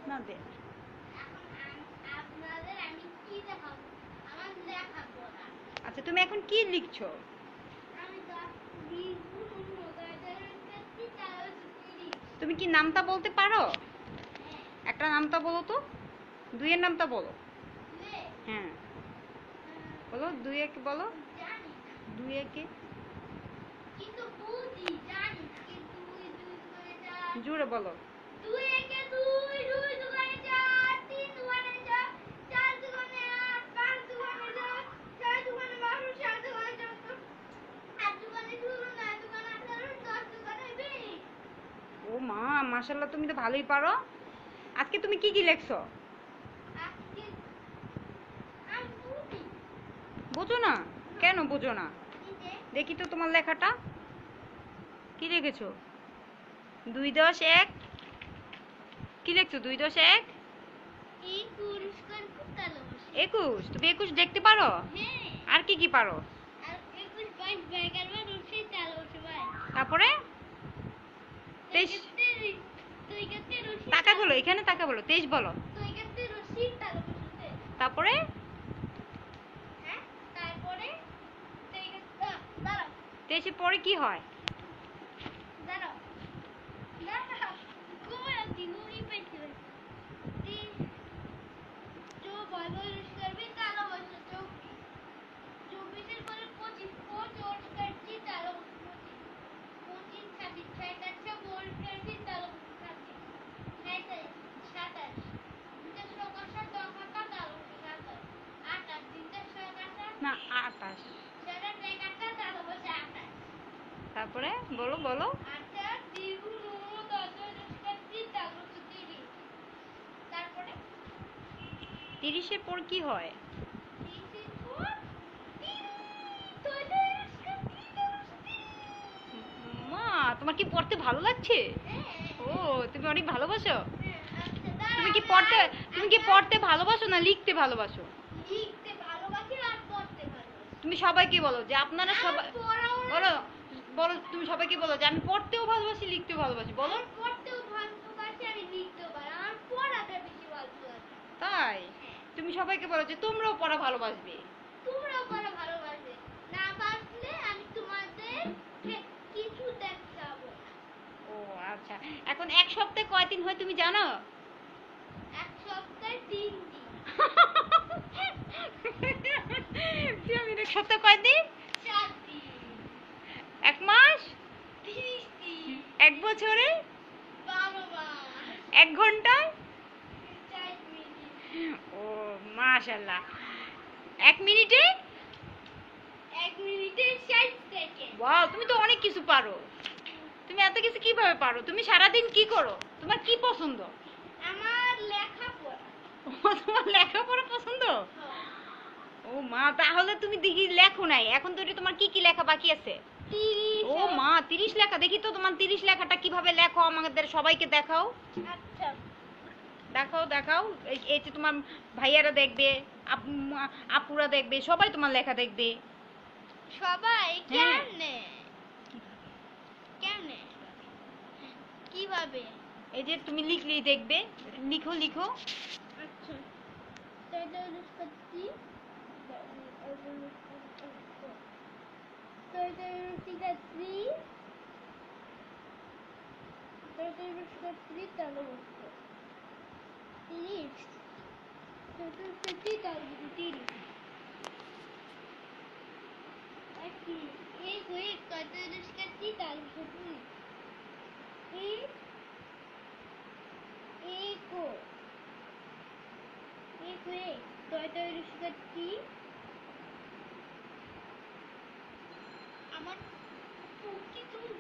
আপনাদের আচ্ছা তুমি এখন কি লিখছো? তুমি কি নামটা বলতে পারো? একটা নামটা বলো তো, দুইয়ের নামটা বলো। হ্যাঁ বলো, দুই একে বলো, দুই একে জোরে বলো। ও মা, মাশাআল্লাহ, তুমি তো ভালোই পারো। আজকে তুমি কি কি লেখছো? বোঝো না? কেন বোঝো না? দেখি তো তোমার লেখাটা কি লিখেছো। 2-1 কি লিখছো? 2-1 21। তুমি 21 দেখতে পারো? আর কি কি পারো? তারপরে 23 টাকা বলো, এখানে টাকা বলো, 23 বলো। তারপরে 23 পরে কি হয়? না 28। তারপরে বলো বলো। 30 পর কি হয়? মা, তোমার কি পড়তে ভালো লাগছে? ও, তুমি অনেক ভালোবাসো। তুমি কি পড়তে ভালোবাসো না লিখতে ভালোবাসো? তুমি সবাইকে বলো যে আপনারা সবাই বলো, বলো তুমি সবাইকে বলো যে আমি পড়তেও ভালোবাসি, লিখতেও ভালোবাসি। বলো। তাই? তুমি সবাইকে বলো যে তোমরাও পড়া ভালোবাসবে। ও আচ্ছা, এখন এক সপ্তাহে কয়দিন হয় তুমি জানো? এক সপ্তাহে কয়দিন? এক মাস? এক বছরে? এক ঘন্টায়? ও মাশাআল্লাহ। এক মিনিটে? ওয়াও, তুমি তো অনেক কিছু পারো। তুমি এত কিছু কিভাবে পারো? তুমি সারাদিন কি করো? তোমার কি পছন্দ? তোমার লেখাপড়া পছন্দ? ও মা, তাহলে তুমি দেখি লেখো নাই। এখন তো তোমার কি কি লেখা বাকি আছে? ও মা, 30 লেখা। দেখি তো তোমার 30 লেখাটা কিভাবে লেখো, আমাদের সবাইকে দেখাও। দেখাও দেখাও। এই যে তোমার ভাইয়ারা দেখবে, আপুরা দেখবে, সবাই তোমার লেখা দেখবে। সবাই কেমনে কেমনে কিভাবে? এই যে তুমি লিখলেই দেখবে। লিখো লিখো। আচ্ছা, আমার কি তুমি